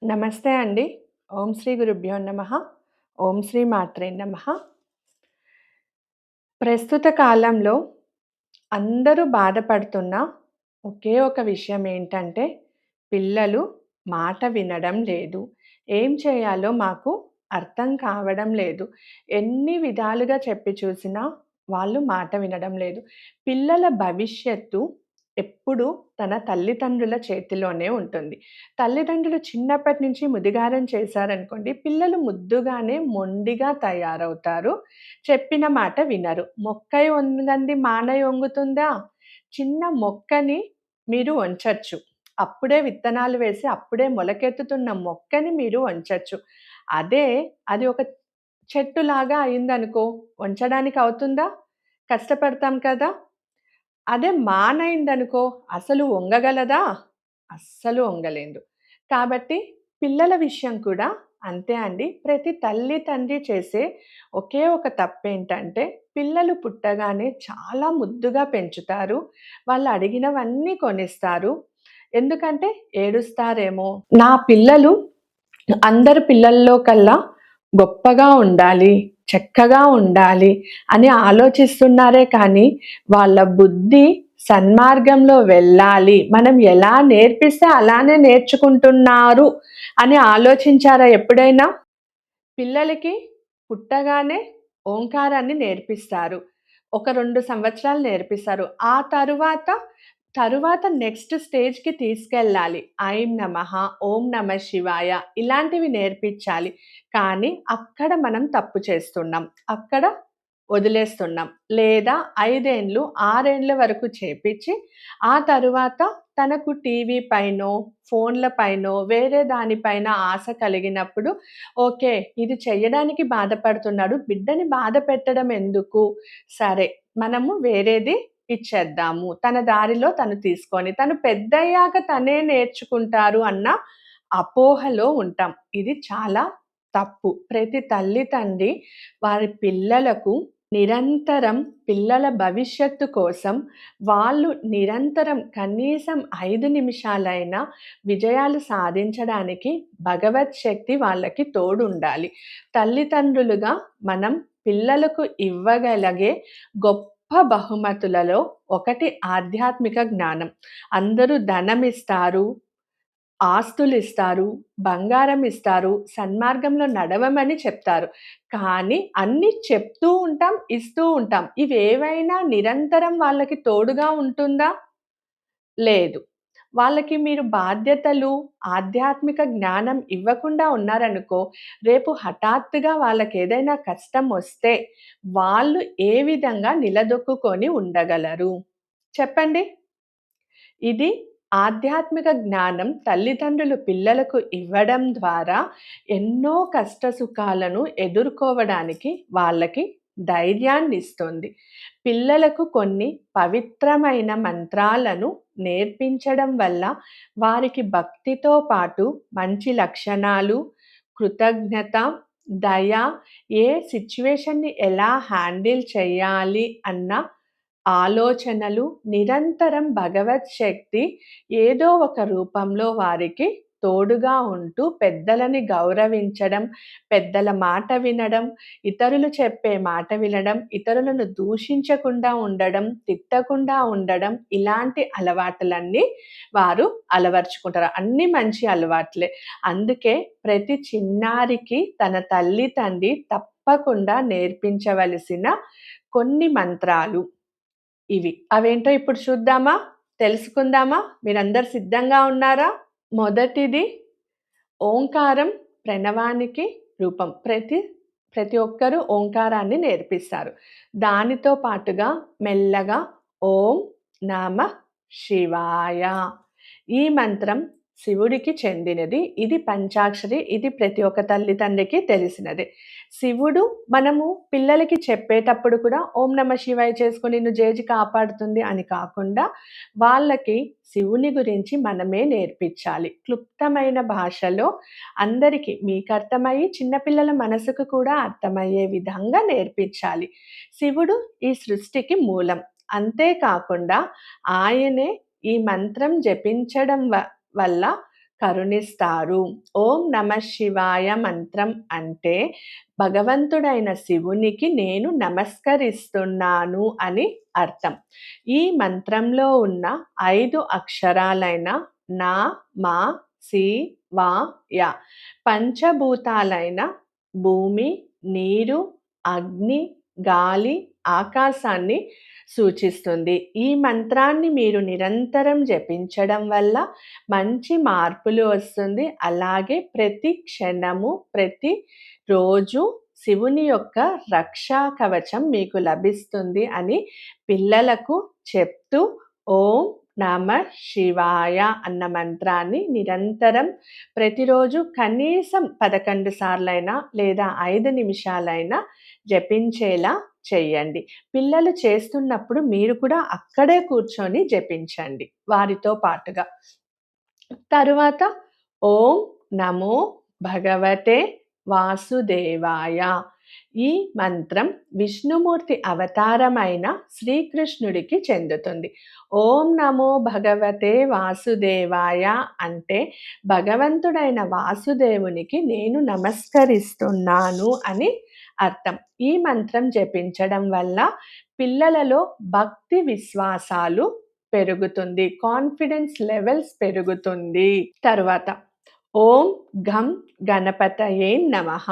నమస్తే అండి. ఓం శ్రీ గురుభ్యో నమః. ఓం శ్రీ మాత్రే నమః. ప్రస్తుత కాలంలో అందరూ బాధపడుతున్న ఒకే ఒక విషయం ఏంటంటే, పిల్లలు మాట వినడం లేదు. ఏం చేయాలో మాకు అర్థం కావడం లేదు. ఎన్ని విధాలుగా చెప్పి చూసినా వాళ్ళు మాట వినడం లేదు. పిల్లల భవిష్యత్తు ఎప్పుడు తన తల్లిదండ్రుల చేతిలోనే ఉంటుంది. తల్లిదండ్రులు చిన్నప్పటి నుంచి ముదిగారం చేశారనుకోండి, పిల్లలు ముద్దుగానే మొండిగా తయారవుతారు. చెప్పిన మాట వినరు. "మొక్కై ఒంగంది మానై ఒంగుతుందా?" చిన్న మొక్కని మీరు వంచొచ్చు. అప్పుడే విత్తనాలు వేసి, అప్పుడే మొలకెత్తుతున్న మొక్కని మీరు వంచొచ్చు. అదే అది ఒక చెట్టులాగా అయిందనుకో, వంచడానికి అవుతుందా? కష్టపడతాం కదా! అదే మానైందనుకో, అసలు వంగగలదా? అస్సలు వంగలేదు. కాబట్టి పిల్లల విషయం కూడా అంతే అండి. ప్రతి తల్లి, తండ్రి చేసే ఒకే ఒక తప్పేంటంటే, పిల్లలు పుట్టగానే చాలా ముద్దుగా పెంచుతారు. వాళ్ళు అడిగినవన్నీ కొనిస్తారు. ఎందుకంటే ఏడుస్తారేమో, నా పిల్లలు అందరి పిల్లల్లో కల్లా గొప్పగా ఉండాలి, చక్కగా ఉండాలి అని ఆలోచిస్తున్నారే కానీ, వాళ్ళ బుద్ధి సన్మార్గంలో వెళ్ళాలి, మనం ఎలా నేర్పిస్తే అలానే నేర్చుకుంటున్నారు అని ఆలోచించారా ఎప్పుడైనా? పిల్లలకి పుట్టగానే ఓంకారాన్ని నేర్పిస్తారు. ఒక 2 సంవత్సరాలు నేర్పిస్తారు. ఆ తరువాత నెక్స్ట్ స్టేజ్‌కి తీసుకెళ్ళాలి. ఐం నమః, ఓం నమః శివాయ ఇలాంటివి నేర్పించాలి. కానీ అక్కడ మనం తప్పు చేస్తున్నాం. అక్కడ వదిలేస్తున్నాం. లేదా 5 ఏండ్లు, 6 ఏండ్ల వరకు చేపిచ్చి, ఆ తరువాత తనకు టీవీ పైనో, ఫోన్‌ల పైనో, వేరే దానిపైన ఆశ కలిగినప్పుడు ఓకే. ఇది చెయ్యడానికి బాధపడుతున్నాడు. బిడ్డని బాధ పెట్టడం ఎందుకు? సరే, మనము వేరేది ఇచ్చేద్దాము. తన దారిలో తను తీసుకొని, తను పెద్దయ్యాక తనే నేర్చుకుంటారు అన్న అపోహలో ఉంటాం. ఇది చాలా తప్పు. ప్రతి తల్లి, తండ్రి వారి పిల్లలకు నిరంతరం పిల్లల భవిష్యత్తు కోసం వాళ్ళు నిరంతరం కనీసం 5 నిమిషాలైనా విజయాలు సాధించడానికి భగవత్ శక్తి వాళ్ళకి తోడుండాలి. తల్లిదండ్రులుగా మనం పిల్లలకు ఇవ్వగలిగే గొప్ప బహుమతులలో ఒకటి ఆధ్యాత్మిక జ్ఞానం. అందరూ ధనమిస్తారు, ఆస్తులిస్తారు, బంగారం ఇస్తారు, సన్మార్గంలో నడవమని చెప్తారు. కానీ అన్నీ చెప్తూ ఉంటాం, ఇస్తూ ఉంటాం. ఇవేవైనా నిరంతరం వాళ్ళకి తోడుగా ఉంటుందా? లేదు. వాళ్ళకి మీరు బాధ్యతలు, ఆధ్యాత్మిక జ్ఞానం ఇవ్వకుండా ఉన్నారనుకో, రేపు హఠాత్తుగా వాళ్ళకేదైనా కష్టమొస్తే, వాళ్ళు ఏ విధంగా నిలదొక్కుకొని ఉండగలరు? చెప్పండి. ఇది ఆధ్యాత్మిక జ్ఞానం తల్లిదండ్రులు పిల్లలకు ఇవ్వడం ద్వారా ఎన్నో కష్ట సుఖాలను ఎదుర్కోవడానికి వాళ్ళకి ధైర్యాన్నిస్తుంది. పిల్లలకు కొన్ని పవిత్రమైన మంత్రాలను నేర్పించడం వల్ల వారికి భక్తితో పాటు మంచి లక్షణాలు, కృతజ్ఞత, దయ, ఏ సిట్యుయేషన్‌ని ఎలా హ్యాండిల్ చేయాలి అన్న ఆలోచనలు, నిరంతరం భగవత్ శక్తి ఏదో ఒక రూపంలో వారికి తోడుగా ఉంటూ పెద్దలని గౌరవించడం, పెద్దల మాట వినడం, ఇతరులు చెప్పే మాట వినడం, ఇతరులను దూషించకుండా ఉండడం, తిట్టకుండా ఉండడం ఇలాంటి అలవాటులన్నీ వారు అలవరుచుకుంటారు. అన్నీ మంచి అలవాట్లే. అందుకే ప్రతి చిన్నారికి తన తల్లి, తండ్రి తప్పకుండా నేర్పించవలసిన కొన్ని మంత్రాలు ఇవి. అవేంటో ఇప్పుడు చూద్దామా? తెలుసుకుందామా? మీరందరూ సిద్ధంగా ఉన్నారా? మొదటిది ఓంకారం ప్రణవానికి రూపం. ప్రతి ఒక్కరు ఓంకారాన్ని నేర్పిస్తారు. దానితో పాటుగా మెల్లగా ఓం నమః శివాయ. ఈ మంత్రం శివుడికి చెందినది. ఇది పంచాక్షరి. ఇది ప్రతి ఒక్క తల్లిదండ్రికి తెలిసినదే. శివుడు మనము పిల్లలకి చెప్పేటప్పుడు కూడా ఓం నమః శివాయ చేసుకో నిన్ను జేజి కాపాడుతుంది అని కాకుండా, వాళ్ళకి శివుని గురించి మనమే నేర్పించాలి. క్లుప్తమైన భాషలో అందరికీ మీకర్థమయ్యి చిన్నపిల్లల మనసుకు కూడా అర్థమయ్యే విధంగా నేర్పించాలి. శివుడు ఈ సృష్టికి మూలం. అంతేకాకుండా ఆయనే ఈ మంత్రం జపించడం వల్ల కరుణిస్తారు. ఓం నమః శివాయ మంత్రం అంటే భగవంతుడైన శివునికి నేను నమస్కరిస్తున్నాను అని అర్థం. ఈ మంత్రంలో ఉన్న 5 అక్షరాలైన నా, మా, సి, వా, య పంచభూతాలైన భూమి, నీరు, అగ్ని, గాలి, ఆకాశాన్ని సూచిస్తుంది. ఈ మంత్రాన్ని మీరు నిరంతరం జపించడం వల్ల మంచి మార్పులు వస్తుంది. అలాగే ప్రతి క్షణము, ప్రతి రోజు శివుని యొక్క రక్షా కవచం మీకు లభిస్తుంది అని పిల్లలకు చెప్తూ ఓం నమః శివాయ అన్న మంత్రాన్ని నిరంతరం ప్రతిరోజు కనీసం 11 సార్లైనా లేదా 5 నిమిషాలైనా జపించేలా చెయ్యండి. పిల్లలు చేస్తున్నప్పుడు మీరు కూడా అక్కడే కూర్చొని జపించండి వారితో పాటుగా. తరువాత ఓం నమో భగవతే వాసుదేవాయ. ఈ మంత్రం విష్ణుమూర్తి అవతారమైన శ్రీకృష్ణుడికి చెందుతుంది. ఓం నమో భగవతే వాసుదేవాయ అంటే భగవంతుడైన వాసుదేవునికి నేను నమస్కరిస్తున్నాను అని అర్థం. ఈ మంత్రం జపించడం వల్ల పిల్లలలో భక్తి విశ్వాసాలు పెరుగుతుంది, కాన్ఫిడెన్స్ లెవెల్స్ పెరుగుతుంది. తరువాత ఓం ఘం గణపతయే నమః.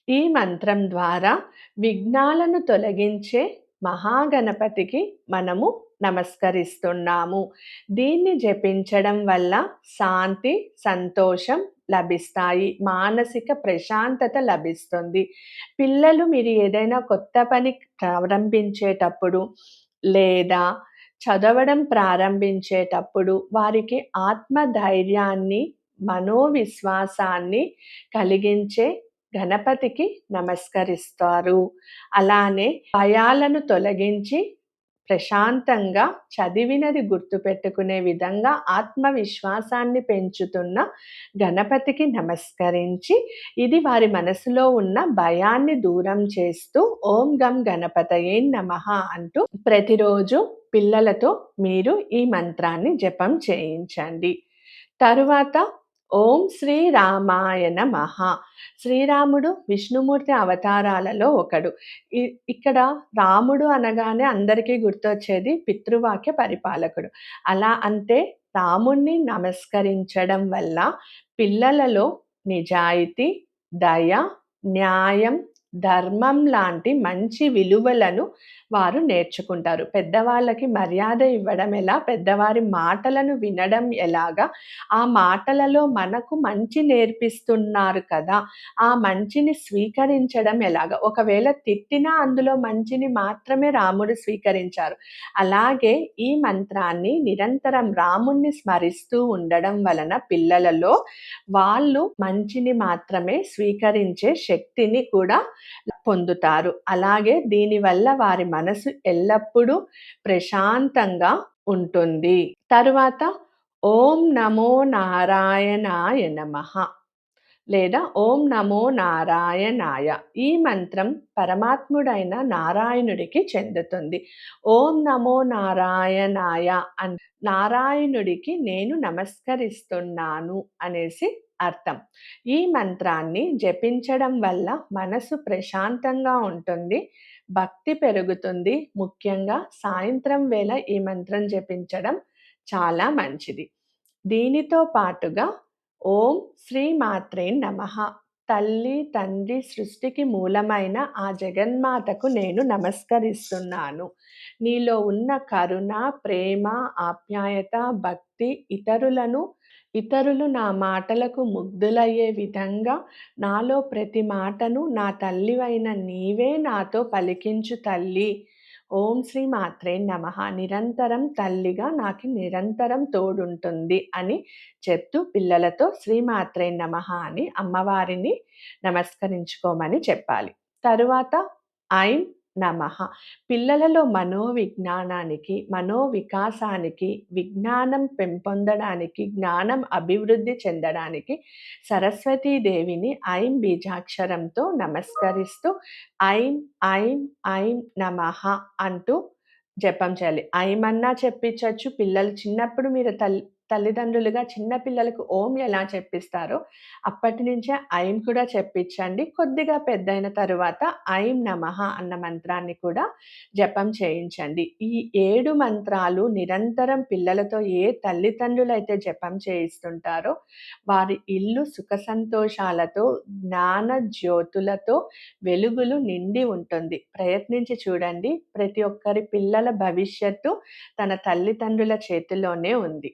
ఈ మంత్రం ద్వారా విఘ్నాలను తొలగించే మహాగణపతికి మనము నమస్కరిస్తున్నాము. దీన్ని జపించడం వల్ల శాంతి, సంతోషం లభిస్తాయి, మానసిక ప్రశాంతత లభిస్తుంది. పిల్లలు మీరు ఏదైనా కొత్త పని ప్రారంభించేటప్పుడు లేదా చదవడం ప్రారంభించేటప్పుడు వారికి ఆత్మధైర్యాన్ని, మనోవిశ్వాసాన్ని కలిగించే గణపతికి నమస్కరిస్తారు. అలానే భయాలను తొలగించి ప్రశాంతంగా చదివినది గుర్తుపెట్టుకునే విధంగా ఆత్మవిశ్వాసాన్ని పెంచుతున్న గణపతికి నమస్కరించి ఇది వారి మనసులో ఉన్న భయాన్ని దూరం చేస్తూ ఓం గం గణపతయే నమః అంటూ ప్రతిరోజు పిల్లలతో మీరు ఈ మంత్రాన్ని జపం చేయించండి. తరువాత ఓం శ్రీ రామాయ నమః. శ్రీరాముడు విష్ణుమూర్తి అవతారాలలో ఒకడు. ఇక్కడ రాముడు అనగానే అందరికీ గుర్తొచ్చేది పితృవాక్య పరిపాలకుడు. అలా అంటే రాముణ్ణి నమస్కరించడం వల్ల పిల్లలలో నిజాయితీ, దయ, న్యాయం, ధర్మం లాంటి మంచి విలువలను వారు నేర్చుకుంటారు. పెద్దవాళ్ళకి మర్యాద ఇవ్వడం ఎలా, పెద్దవారి మాటలను వినడం ఎలాగా, ఆ మాటలలో మనకు మంచి నేర్పిస్తున్నారు కదా, ఆ మంచిని స్వీకరించడం ఎలాగా. ఒకవేళ తిట్టినా అందులో మంచిని మాత్రమే రాముడు స్వీకరించారు. అలాగే ఈ మంత్రాన్ని నిరంతరం రాముణ్ణి స్మరిస్తూ ఉండడం వలన పిల్లలలో వాళ్ళు మంచిని మాత్రమే స్వీకరించే శక్తిని కూడా పొందుతారు. అలాగే దీనివల్ల వారి మనసు ఎల్లప్పుడూ ప్రశాంతంగా ఉంటుంది. తరువాత ఓం నమో నారాయణాయ నమః లేదా ఓం నమో నారాయణాయ. ఈ మంత్రం పరమాత్ముడైన నారాయణుడికి చెందుతుంది. ఓం నమో నారాయణాయ నారాయణుడికి నేను నమస్కరిస్తున్నాను అనేసి అర్థం. ఈ మంత్రాన్ని జపించడం వల్ల మనసు ప్రశాంతంగా ఉంటుంది, భక్తి పెరుగుతుంది. ముఖ్యంగా సాయంత్రం వేళ ఈ మంత్రం జపించడం చాలా మంచిది. దీనితో పాటుగా ఓం శ్రీ మాత్రే నమః. తల్లి, తండ్రి, సృష్టికి మూలమైన ఆ జగన్మాతకు నేను నమస్కరిస్తున్నాను. నీలో ఉన్న కరుణ, ప్రేమ, ఆప్యాయత, భక్తి ఇతరులు నా మాటలకు ముగ్ధులయ్యే విధంగా నాలో ప్రతి మాటను నా తల్లివైన నీవే నాతో పలికించు తల్లి. ఓం శ్రీ మాత్రే నమః. నిరంతరం తల్లిగా నాకు నిరంతరం తోడుంటుంది అని చెప్తూ పిల్లలతో శ్రీమాత్రే నమః అని అమ్మవారిని నమస్కరించుకోమని చెప్పాలి. తరువాత ఐం నమః. పిల్లలలో మనోవిజ్ఞానానికి, మనోవికాసానికి, విజ్ఞానం పెంపొందడానికి, జ్ఞానం అభివృద్ధి చెందడానికి సరస్వతీదేవిని ఐం బీజాక్షరంతో నమస్కరిస్తూ ఐం ఐం ఐం నమః అంటూ జపం చేయాలి. ఐం అన్నా చెప్పించచ్చు. పిల్లలు చిన్నప్పుడు మీరు తల్లిదండ్రులుగా చిన్న పిల్లలకు ఓం ఎలా చెప్పిస్తారో, అప్పటి నుంచే ఐం కూడా చెప్పించండి. కొద్దిగా పెద్దయిన తరువాత ఐం నమః అన్న మంత్రాన్ని కూడా జపం చేయించండి. ఈ 7 మంత్రాలు నిరంతరం పిల్లలతో ఏ తల్లిదండ్రులైతే జపం చేయిస్తుంటారో, వారి ఇల్లు సుఖ సంతోషాలతో, జ్ఞాన జ్యోతులతో వెలుగులు నిండి ఉంటుంది. ప్రయత్నించి చూడండి. ప్రతి ఒక్కరి పిల్లల భవిష్యత్తు తన తల్లిదండ్రుల చేతుల్లోనే ఉంది.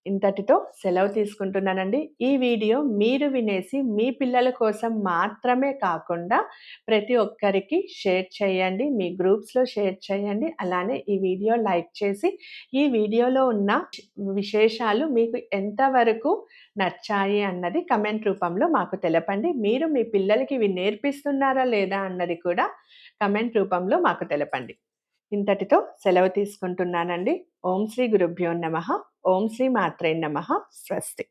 ఇంతటితో సెలవు తీసుకుంటున్నానండి. ఈ వీడియో మీరు వినేసి మీ పిల్లల కోసం మాత్రమే కాకుండా ప్రతి ఒక్కరికి షేర్ చేయండి. మీ గ్రూప్స్‌లో షేర్ చేయండి. అలానే ఈ వీడియో లైక్ చేసి ఈ వీడియోలో ఉన్న విశేషాలు మీకు ఎంతవరకు నచ్చాయి అన్నది కామెంట్ రూపంలో మాకు తెలపండి. మీరు మీ పిల్లలకి ఇవి నేర్పిస్తున్నారా లేదా అన్నది కూడా కామెంట్ రూపంలో మాకు తెలపండి. ఇంతటితో సెలవు తీసుకుంటున్నానండి. ఓం శ్రీ గురుభ్యో నమః. ఓం శ్రీ మాత్రే నమః. స్వస్తి.